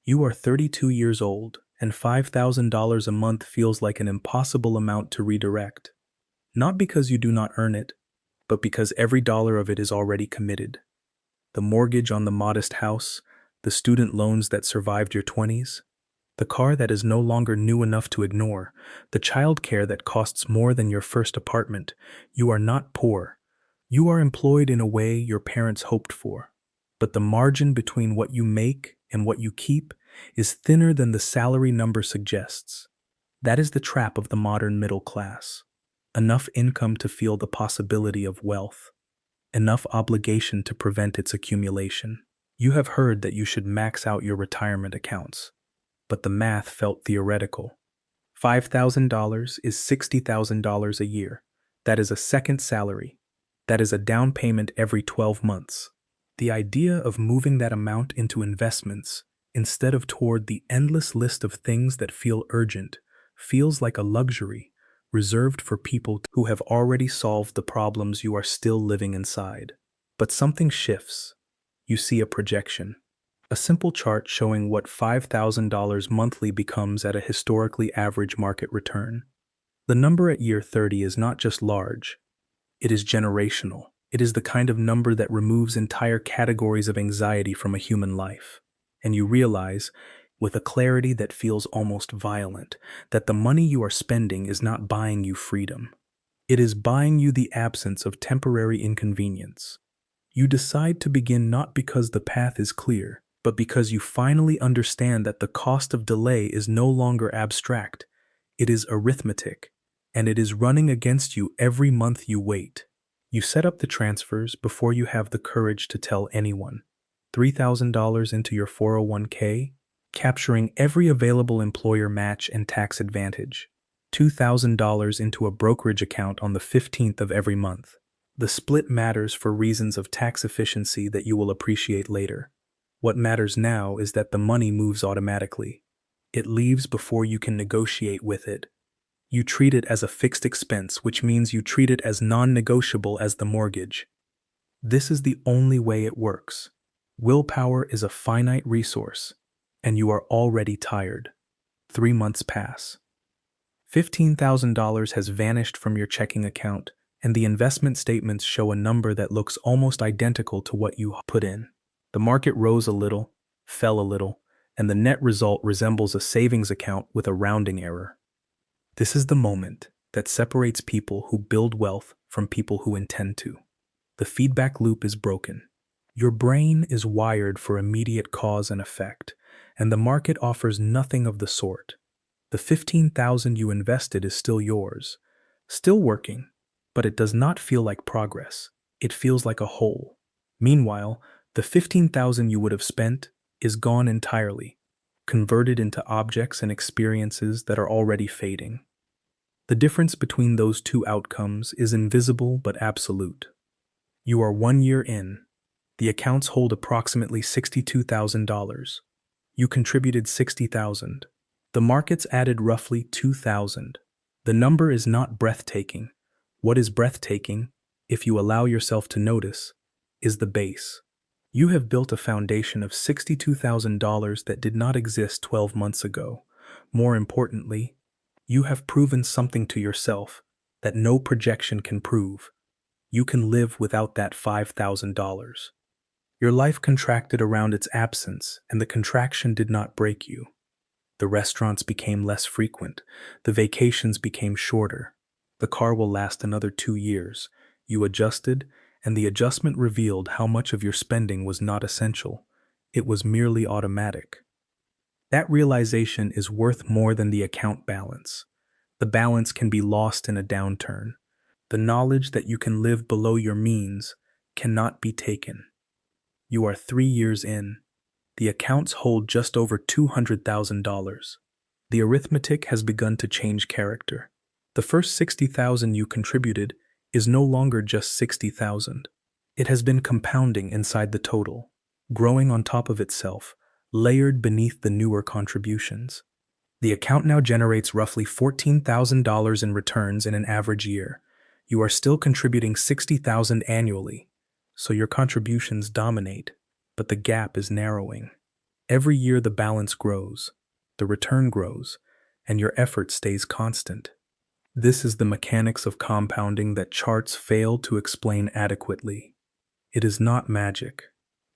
You are 32 years old, and $5,000 a month feels like an impossible amount to redirect. Not because you do not earn it, but because every dollar of it is already committed. The mortgage on the modest house, the student loans that survived your 20s, the car that is no longer new enough to ignore, the childcare that costs more than your first apartment. You are not poor. You are employed in a way your parents hoped for. But the margin between what you make and what you keep is thinner than the salary number suggests. That is the trap of the modern middle class. Enough income to feel the possibility of wealth. Enough obligation to prevent its accumulation. You have heard that you should max out your retirement accounts. But the math felt theoretical. $5,000 is $60,000 a year. That is a second salary. That is a down payment every 12 months. The idea of moving that amount into investments, instead of toward the endless list of things that feel urgent, feels like a luxury reserved for people who have already solved the problems you are still living inside. But something shifts. You see a projection. A simple chart showing what $5,000 monthly becomes at a historically average market return. The number at year 30 is not just large, it is generational. It is the kind of number that removes entire categories of anxiety from a human life. And you realize, with a clarity that feels almost violent, that the money you are spending is not buying you freedom. It is buying you the absence of temporary inconvenience. You decide to begin not because the path is clear, but because you finally understand that the cost of delay is no longer abstract. It is arithmetic, and it is running against you every month you wait. You set up the transfers before you have the courage to tell anyone. $3,000 into your 401k, capturing every available employer match and tax advantage. $2,000 into a brokerage account on the 15th of every month. The split matters for reasons of tax efficiency that you will appreciate later. What matters now is that the money moves automatically. It leaves before you can negotiate with it. You treat it as a fixed expense, which means you treat it as non-negotiable as the mortgage. This is the only way it works. Willpower is a finite resource, and you are already tired. 3 months pass. $15,000 has vanished from your checking account, and the investment statements show a number that looks almost identical to what you put in. The market rose a little, fell a little, and the net result resembles a savings account with a rounding error. This is the moment that separates people who build wealth from people who intend to. The feedback loop is broken. Your brain is wired for immediate cause and effect, and the market offers nothing of the sort. The $15,000 you invested is still yours, still working, but it does not feel like progress. It feels like a hole. Meanwhile, the $15,000 you would have spent is gone entirely, converted into objects and experiences that are already fading. The difference between those two outcomes is invisible but absolute. You are 1 year in. The accounts hold approximately $62,000. You contributed $60,000. The markets added roughly $2,000. The number is not breathtaking. What is breathtaking, if you allow yourself to notice, is the base. You have built a foundation of $62,000 that did not exist 12 months ago. More importantly, you have proven something to yourself that no projection can prove. You can live without that $5,000. Your life contracted around its absence, and the contraction did not break you. The restaurants became less frequent. The vacations became shorter. The car will last another 2 years. You adjusted, and the adjustment revealed how much of your spending was not essential. It was merely automatic. That realization is worth more than the account balance. The balance can be lost in a downturn. The knowledge that you can live below your means cannot be taken. You are 3 years in. The accounts hold just over $200,000. The arithmetic has begun to change character. The first $60,000 you contributed is no longer just $60,000. It has been compounding inside the total, growing on top of itself, layered beneath the newer contributions. The account now generates roughly $14,000 in returns in an average year. You are still contributing $60,000 annually, so your contributions dominate, but the gap is narrowing. Every year the balance grows, the return grows, and your effort stays constant. This is the mechanics of compounding that charts fail to explain adequately. It is not magic.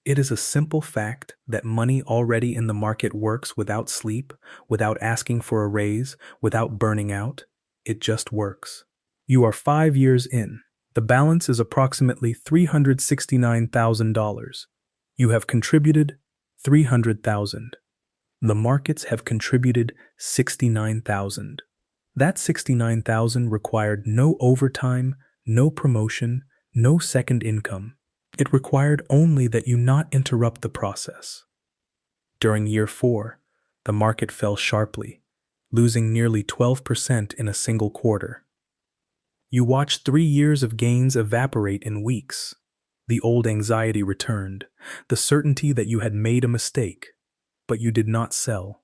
It is a simple fact that money already in the market works without sleep, without asking for a raise, without burning out. It just works. You are 5 years in. The balance is approximately $369,000. You have contributed $300,000. The markets have contributed $69,000. That $69,000 required no overtime, no promotion, no second income. It required only that you not interrupt the process. During year 4, the market fell sharply, losing nearly 12% in a single quarter. You watched 3 years of gains evaporate in weeks. The old anxiety returned, the certainty that you had made a mistake, but you did not sell.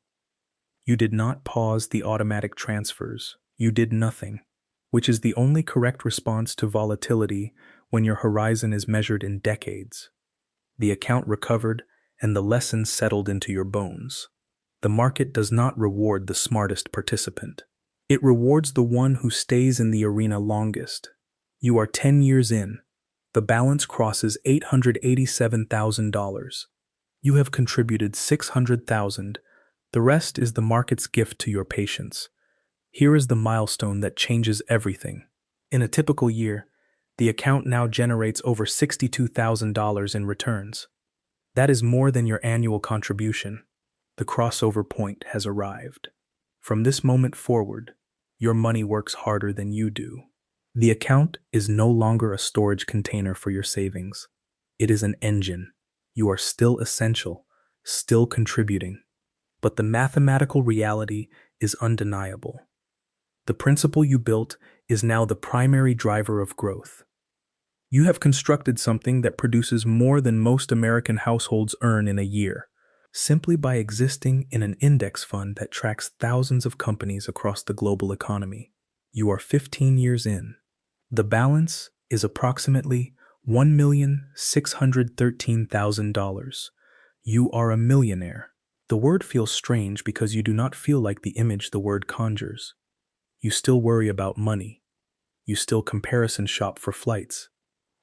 You did not pause the automatic transfers. You did nothing, which is the only correct response to volatility when your horizon is measured in decades. The account recovered, and the lesson settled into your bones. The market does not reward the smartest participant. It rewards the one who stays in the arena longest. You are 10 years in. The balance crosses $887,000. You have contributed $600,000. The rest is the market's gift to your patience. Here is the milestone that changes everything. In a typical year, the account now generates over $62,000 in returns. That is more than your annual contribution. The crossover point has arrived. From this moment forward, your money works harder than you do. The account is no longer a storage container for your savings. It is an engine. You are still essential, still contributing. But the mathematical reality is undeniable. The principle you built is now the primary driver of growth. You have constructed something that produces more than most American households earn in a year, simply by existing in an index fund that tracks thousands of companies across the global economy. You are 15 years in. The balance is approximately $1,613,000. You are a millionaire. The word feels strange because you do not feel like the image the word conjures. You still worry about money. You still comparison shop for flights.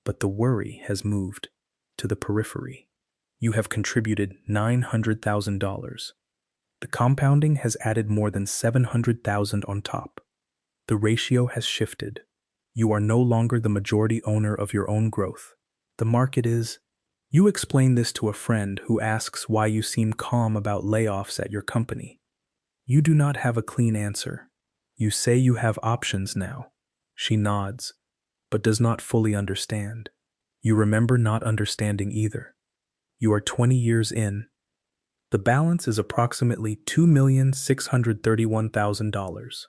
But the worry has moved to the periphery. You have contributed $900,000. The compounding has added more than $700,000 on top. The ratio has shifted. You are no longer the majority owner of your own growth. The market is. You explain this to a friend who asks why you seem calm about layoffs at your company. You do not have a clean answer. You say you have options now. She nods, but does not fully understand. You remember not understanding either. You are 20 years in. The balance is approximately $2,631,000.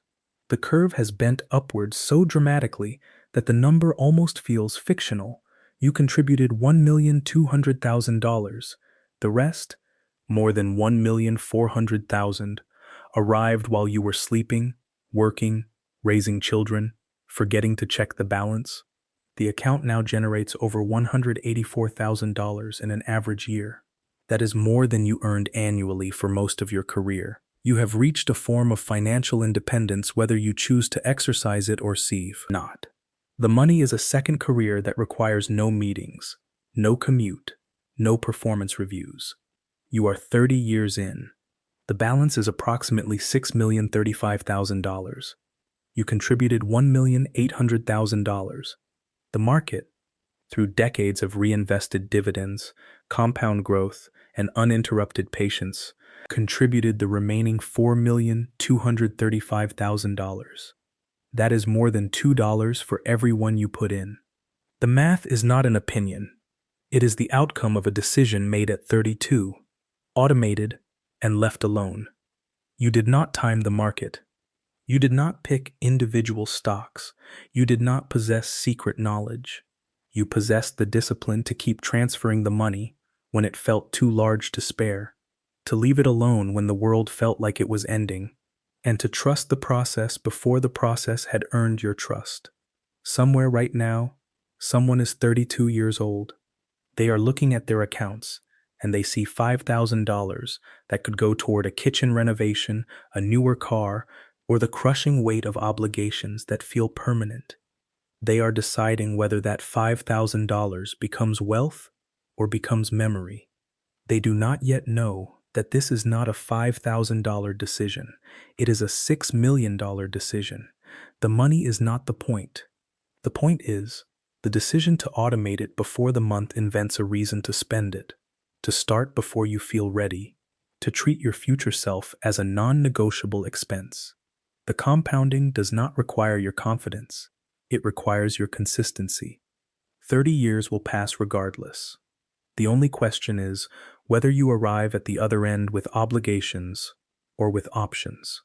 The curve has bent upwards so dramatically that the number almost feels fictional. You contributed $1,200,000. The rest, more than $1,400,000, arrived while you were sleeping, working, raising children, forgetting to check the balance. The account now generates over $184,000 in an average year. That is more than you earned annually for most of your career. You have reached a form of financial independence whether you choose to exercise it or not. The money is a second career that requires no meetings, no commute, no performance reviews. You are 30 years in. The balance is approximately $6,035,000. You contributed $1,800,000. The market, through decades of reinvested dividends, compound growth, and uninterrupted patience, contributed the remaining $4,235,000. That is more than $2 for every one you put in. The math is not an opinion. It is the outcome of a decision made at 32, automated, and left alone. You did not time the market. You did not pick individual stocks. You did not possess secret knowledge. You possessed the discipline to keep transferring the money when it felt too large to spare, to leave it alone when the world felt like it was ending, and to trust the process before the process had earned your trust. Somewhere right now, someone is 32 years old. They are looking at their accounts, and they see $5,000 that could go toward a kitchen renovation, a newer car, or the crushing weight of obligations that feel permanent. They are deciding whether that $5,000 becomes wealth or becomes memory. They do not yet know that this is not a $5,000 decision. It is a $6 million decision. The money is not the point. The point is the decision to automate it before the month invents a reason to spend it, to start before you feel ready, to treat your future self as a non-negotiable expense. The compounding does not require your confidence. It requires your consistency. 30 years will pass regardless. The only question is whether you arrive at the other end with obligations or with options.